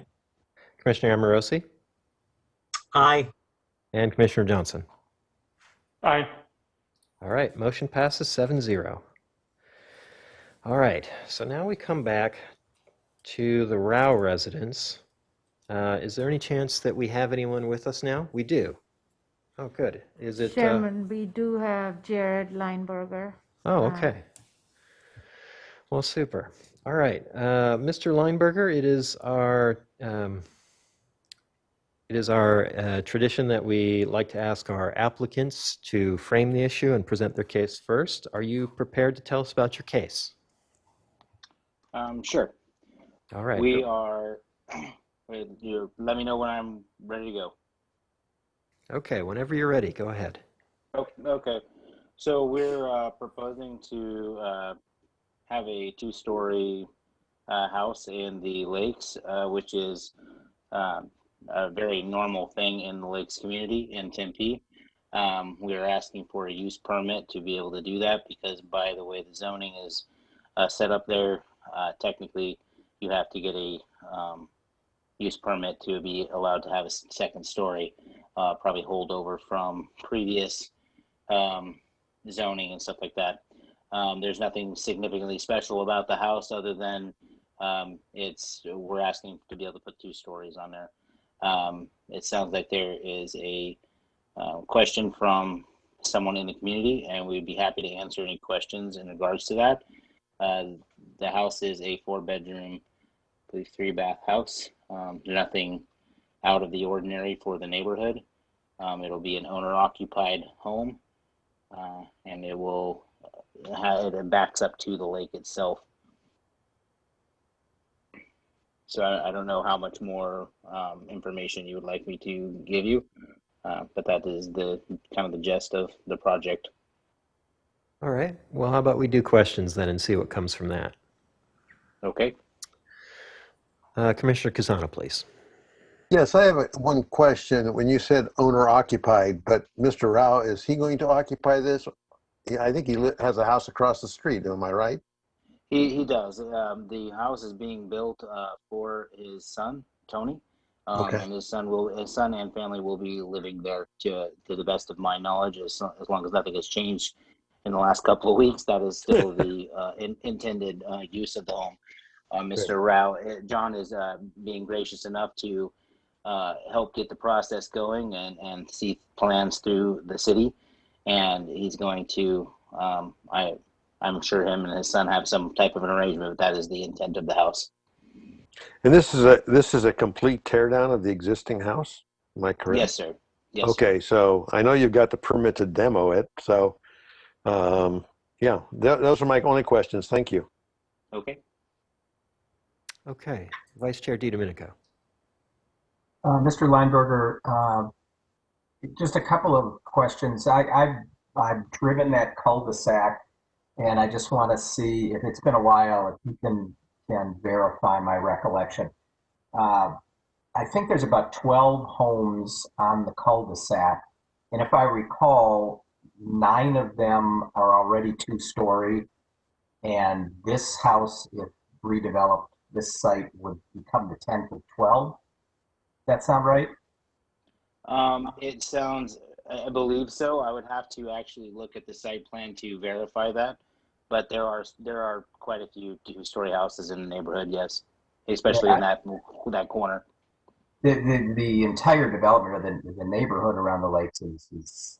Commissioner Amorosi? Aye. And Commissioner Johnson? Aye. All right, motion passes 7-0. All right, so now we come back to the Rao residence. Is there any chance that we have anyone with us now? We do. Oh, good. Is it? Chairman, we do have Jared Lineberger. Oh, okay. Well, super. All right, Mr. Lineberger, it is our tradition that we like to ask our applicants to frame the issue and present their case first. Are you prepared to tell us about your case? Sure. All right. We are, you let me know when I'm ready to go. Okay, whenever you're ready, go ahead. Okay. So we're proposing to have a two-story house in the lakes, which is a very normal thing in the lakes community in Tempe. We are asking for a use permit to be able to do that because by the way the zoning is set up there, technically you have to get a use permit to be allowed to have a second story, probably holdover from previous zoning and stuff like that. There's nothing significantly special about the house other than we're asking to be able to put 2 stories on there. It sounds like there is a question from someone in the community, and we'd be happy to answer any questions in regards to that. The house is a 4-bedroom, I believe 3-bath house. Nothing out of the ordinary for the neighborhood. It'll be an owner-occupied home, and it backs up to the lake itself. So I don't know how much more information you would like me to give you, but that is the kind of the gist of the project. All right. Well, how about we do questions then and see what comes from that? Okay. Commissioner Casano, please. Yes, I have one question. When you said owner occupied, but Mr. Rao, is he going to occupy this? I think he has a house across the street. Am I right? He does. The house is being built for his son, Tony. Okay. And his son and family will be living there to the best of my knowledge, as long as nothing has changed in the last couple of weeks. That is still the intended use of the home. Mr. Rao, John is being gracious enough to help get the process going and see plans through the city. And he's going to, I'm sure him and his son have some type of an arrangement, but that is the intent of the house. And this is a complete tear down of the existing house. Am I correct? Yes, sir. Yes, Okay, so I know you've got the permit to demo it. So, yeah, those are my only questions. Thank you. sir. Okay. Okay, Vice Chair DiDomenico. Mr. Lineberger, just a couple of questions. I've driven that cul-de-sac, and I just want to see if it's been a while, if you can verify my recollection. I think there's about 12 homes on the cul-de-sac, and if I recall, 9 of them are already 2-story, and this house, if redeveloped, this site would become the 10th of 12. That sound right? It sounds, I believe so. I would have to actually look at the site plan to verify that. But there are quite a few 2-story houses in the neighborhood, yes, especially in that corner. The entire development of the neighborhood around the lakes is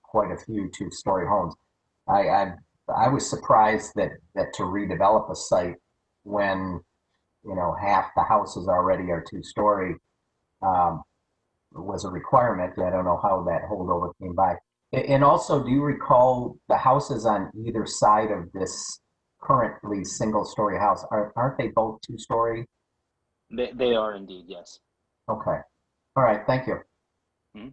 quite a few 2-story homes. I was surprised that to redevelop a site when half the houses already are 2-story was a requirement. I don't know how that holdover came by. And also, do you recall the houses on either side of this currently single-story house? Aren't they both 2-story? They are indeed, yes. Okay. All right. Thank you. Mm-hmm.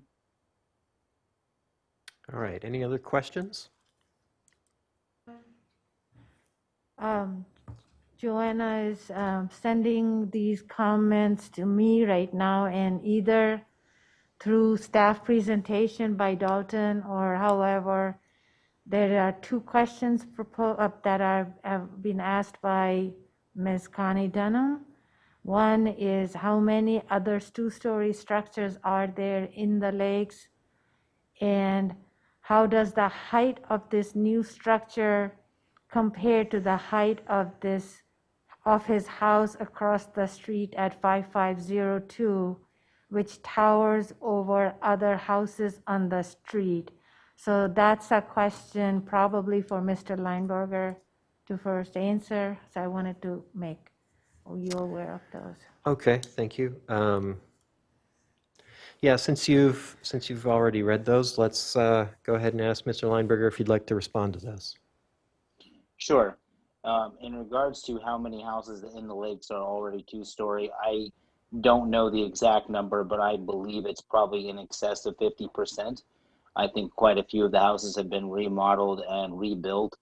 All right, any other questions? Joanna is sending these comments to me right now, and either through staff presentation by Dalton or however, there are 2 questions that have been asked by Ms. Connie Dunham. One is, how many other 2-story structures are there in the lakes? And how does the height of this new structure compare to the height of his house across the street at 5502, which towers over other houses on the street? So that's a question probably for Mr. Lineberger to first answer. So I wanted to make you aware of those. Okay, thank you. Yeah, since you've already read those, let's go ahead and ask Mr. Lineberger if you'd like to respond to those. Sure. In regards to how many houses in the lakes are already 2-story, I don't know the exact number, but I believe it's probably in excess of 50%. I think quite a few of the houses have been remodeled and rebuilt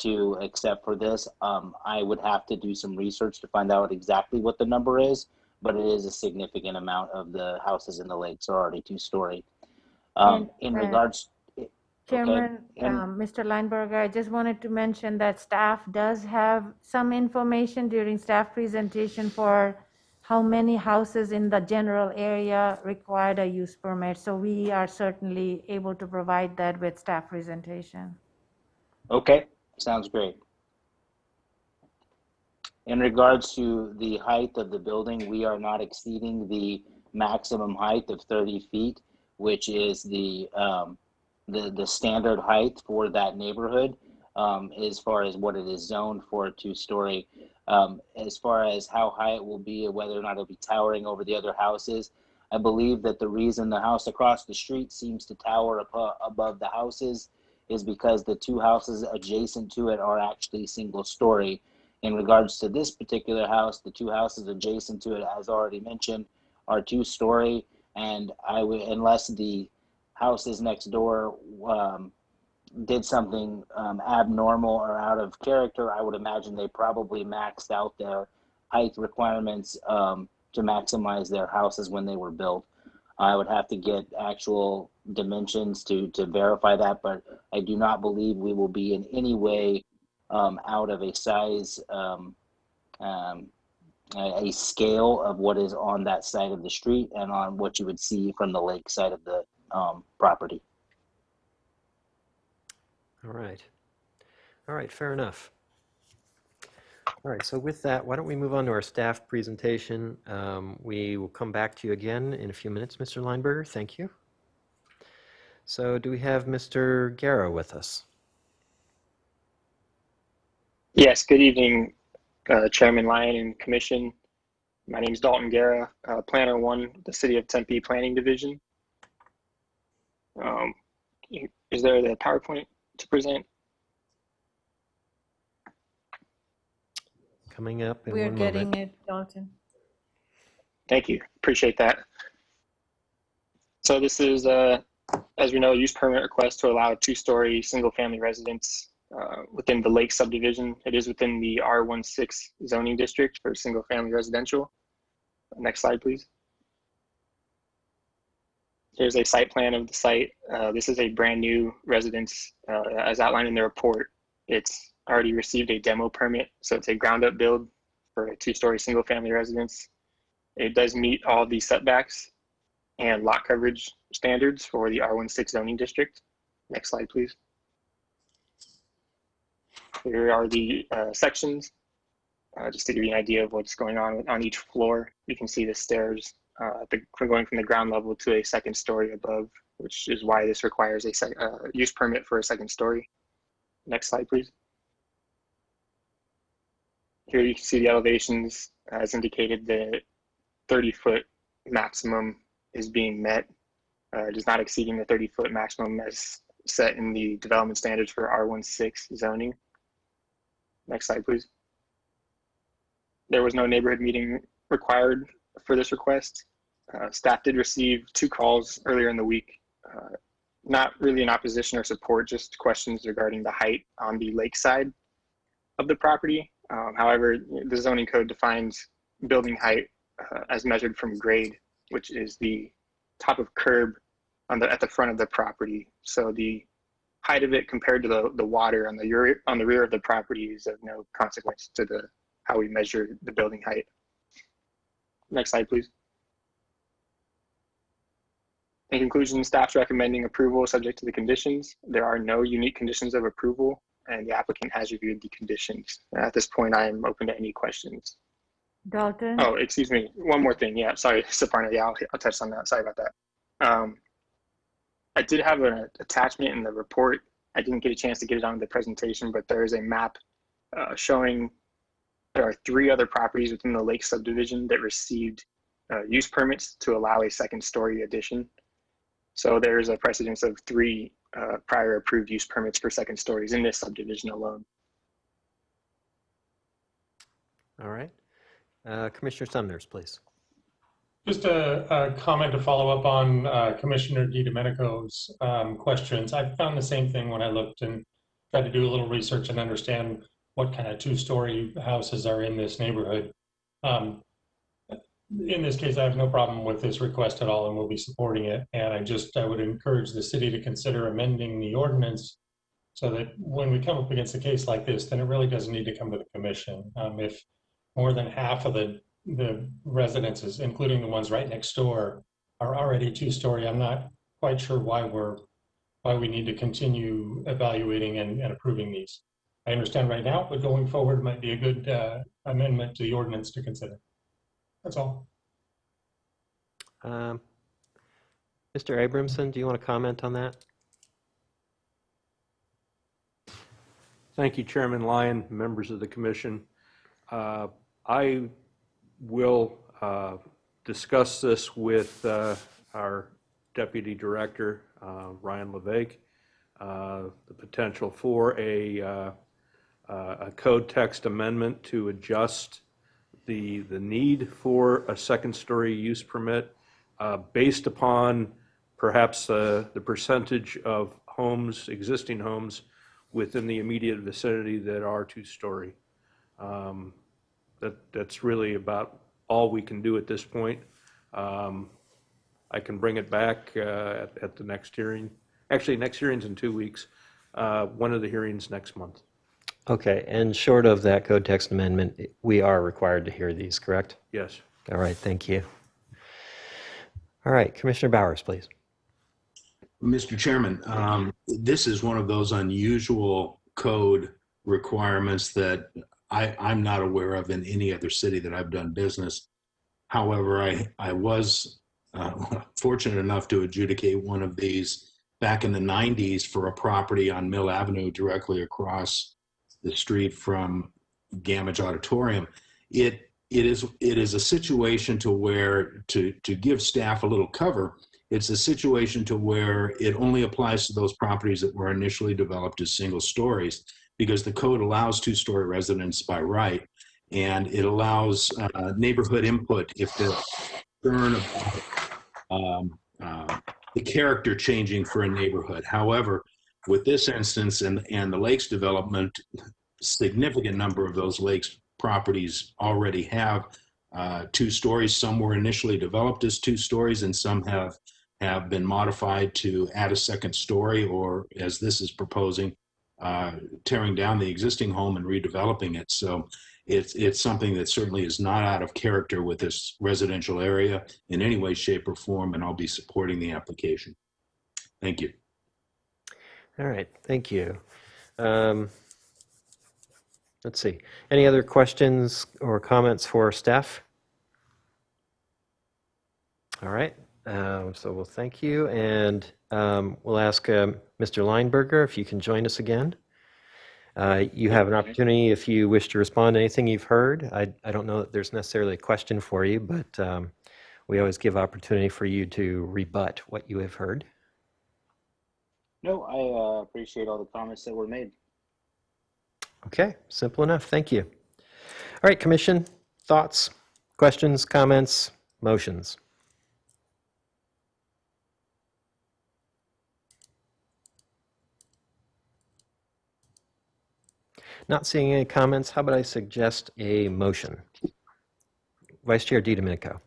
to accept for this. I would have to do some research to find out exactly what the number is, but it is a significant amount of the houses in the lakes are already 2-story. In regards, Chairman, okay. Mr. Lineberger, I just wanted to mention that staff does have some information during staff presentation for how many houses in the general area required a use permit. So we are certainly able to provide that with staff presentation. Okay, sounds great. In regards to the height of the building, we are not exceeding the maximum height of 30 feet, which is the standard height for that neighborhood, as far as what it is zoned for a 2-story. As far as how high it will be, or whether or not it'll be towering over the other houses, I believe that the reason the house across the street seems to tower above the houses is because the 2 houses adjacent to it are actually single-story. In regards to this particular house, the 2 houses adjacent to it, as already mentioned, are 2-story, and I would, unless the houses next door did something abnormal or out of character, I would imagine they probably maxed out their height requirements to maximize their houses when they were built. I would have to get actual dimensions to verify that, but I do not believe we will be in any way out of a size, a scale of what is on that side of the street and on what you would see from the lake side of the property. All right. All right, fair enough. All right, so with that, why don't we move on to our staff presentation? We will come back to you again in a few minutes, Mr. Lineberger. Thank you. So do we have Mr. Guerra with us? Yes, good evening, Chairman Lyon and Commission. My name is Dalton Guerra, Planner 1, the City of Tempe Planning Division. Is there the PowerPoint to present? Coming up in We're one getting moment. it, Dalton. Thank you, appreciate that. So this is, as we know, a use permit request to allow a 2-story single-family residence within the Lake subdivision. It is within the R16 zoning district for single-family residential. Next slide, please. Here's a site plan of the site. This is a brand new residence, as outlined in the report. It's already received a demo permit, so it's a ground-up build for a 2-story single-family residence. It does meet all the setbacks and lot coverage standards for the R16 zoning district. Next slide, please. Here are the sections. Just to give you an idea of what's going on each floor. You can see the stairs going from the ground level to a 2nd story above, which is why this requires a use permit for a 2nd story. Next slide, please. Here you can see the elevations. As indicated, the 30-foot maximum is being met. It is not exceeding the 30-foot maximum as set in the development standards for R16 zoning. Next slide, please. There was no neighborhood meeting required for this request. Staff did receive 2 calls earlier in the week, not really in opposition or support, just questions regarding the height on the lake side of the property. However, the zoning code defines building height as measured from grade, which is the top of curb at the front of the property. So the height of it compared to the water on the rear of the property is of no consequence to how we measure the building height. Next slide, please. In conclusion, staff's recommending approval subject to the conditions. There are no unique conditions of approval, and the applicant has reviewed the conditions. At this point, I am open to any questions. Dalton? Oh, excuse me. One more thing. Yeah, sorry, Saparna. Yeah, I'll touch on that. Sorry about that. I did have an attachment in the report. I didn't get a chance to get it on the presentation, but there is a map showing there are 3 other properties within the Lake subdivision that received use permits to allow a 2nd story addition. So there's a precedence of 3 prior approved use permits for 2nd stories in this subdivision alone. All right. Commissioner Sumners, please. Just a comment to follow up on Commissioner DiDomenico's questions. I found the same thing when I looked and tried to do a little research and understand what kind of 2-story houses are in this neighborhood. In this case, I have no problem with this request at all and will be supporting it. And I would encourage the city to consider amending the ordinance so that when we come up against a case like this, then it really doesn't need to come to the commission. If more than half of the residences, including the ones right next door, are already 2-story, I'm not quite sure why we need to continue evaluating and approving these. I understand right now, but going forward might be a good amendment to the ordinance to consider. That's all. Mr. Abramson, do you want to comment on that? Thank you, Chairman Lyon, members of the commission. I will discuss this with our Deputy Director, Ryan LeVake, the potential for a code text amendment to adjust the need for a 2nd story use permit based upon perhaps the percentage of existing homes within the immediate vicinity that are 2-story. That's really about all we can do at this point. I can bring it back at the next hearing. Actually, next hearing's in 2 weeks. One of the hearings next month. Okay, and short of that code text amendment, we are required to hear these, correct? Yes. All right, thank you. All right, Commissioner Bowers, please. Mr. Chairman, this is one of those unusual code requirements that I'm not aware of in any other city that I've done business. However, I was fortunate enough to adjudicate one of these back in the 90s for a property on Mill Avenue directly across the street from Gamage Auditorium. It is a situation to where, to give staff a little cover, it's a situation to where it only applies to those properties that were initially developed as single stories, because the code allows two-story residence by right, and it allows neighborhood input if they're concerned about the character changing for a neighborhood. However, with this instance and the lakes development, significant number of those lakes properties already have 2 stories. Some were initially developed as 2 stories, and some have been modified to add a second story, or as this is proposing, tearing down the existing home and redeveloping it. So it's something that certainly is not out of character with this residential area in any way, shape, or form, and I'll be supporting the application. Thank you. All right, thank you. Let's see. Any other questions or comments for staff? All right, so we'll thank you, and we'll ask Mr. Lineberger if you can join us again. You have an opportunity if you wish to respond to anything you've heard. I don't know that there's necessarily a question for you, but we always give opportunity for you to rebut what you have heard. No, I appreciate all the comments that were made. Okay, simple enough. Thank you. All right, Commission, thoughts, questions, comments, motions? Not seeing any comments, how about I suggest a motion? Vice Chair DiDomenico.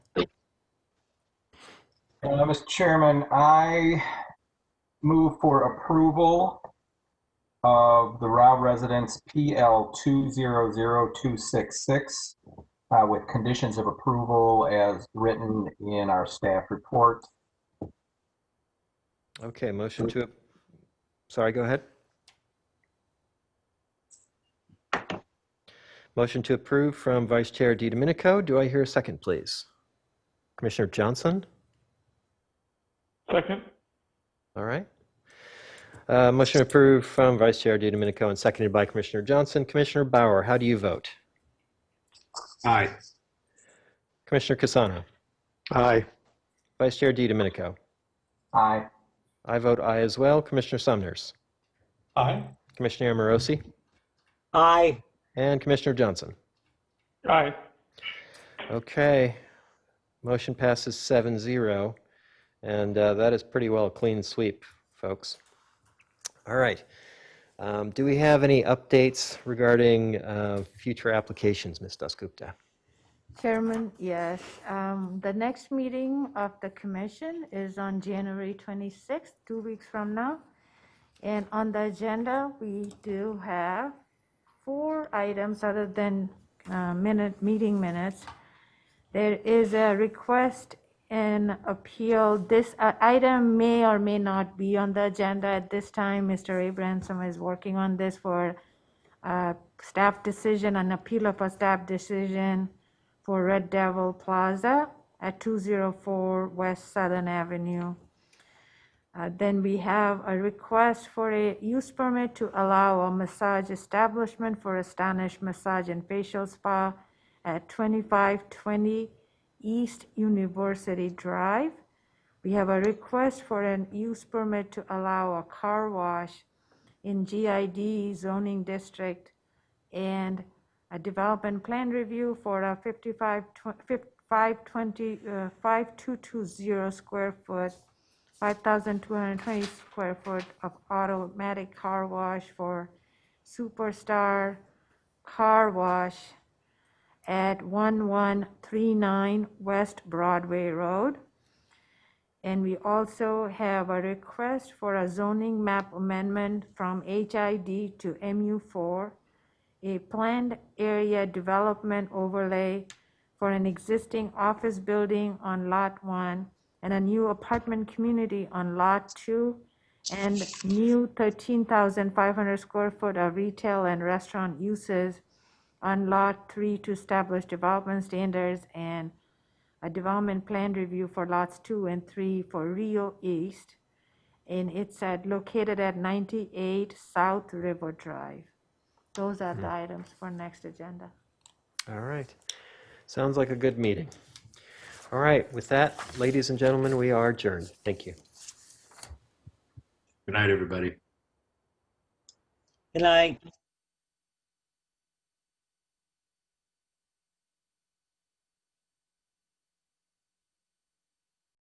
Mr. Chairman, I move for approval of the Rao Residence PL 200266 with conditions of approval as written in our staff report. Okay, motion to, sorry, go ahead. Motion to approve from Vice Chair DiDomenico. Do I hear a second, please? Commissioner Johnson? Second. All right. Motion approved from Vice Chair DiDomenico and seconded by Commissioner Johnson. Commissioner Bauer, how do you vote? Aye. Commissioner Casano? Aye. Vice Chair DiDomenico? Aye. I vote aye as well. Commissioner Sumners? Aye. Commissioner Amorosi? Aye. And Commissioner Johnson? Aye. Okay. Motion passes 7-0, and that is pretty well a clean sweep, folks. All right. Do we have any updates regarding future applications, Ms. Dasgupta? Chairman, yes. The next meeting of the commission is on January 26th, 2 weeks from now. And on the agenda, we do have 4 items other than meeting minutes. There is a request and appeal. This item may or may not be on the agenda at this time. Mr. Abramson is working on this for staff decision, an appeal of a staff decision for Red Devil Plaza at 204 West Southern Avenue. Then we have a request for a use permit to allow a massage establishment for Astonished Massage and Facial Spa at 2520 East University Drive. We have a request for an use permit to allow a car wash in GID zoning district and a development plan review for a 5220 square foot, 5,220 square foot of automatic car wash for Superstar Car Wash at 1139 West Broadway Road. And we also have a request for a zoning map amendment from HID to MU4, a planned area development overlay for an existing office building on Lot 1 and a new apartment community on Lot 2 and new 13,500 square foot of retail and restaurant uses on Lot 3 to establish development standards and a development plan review for lots 2 and 3 for Rio East. And it's located at 98 South River Drive. Those are the items for next agenda. All right. Sounds like a good meeting. All right. With that, ladies and gentlemen, we are adjourned. Thank you. Good night, everybody. Good night.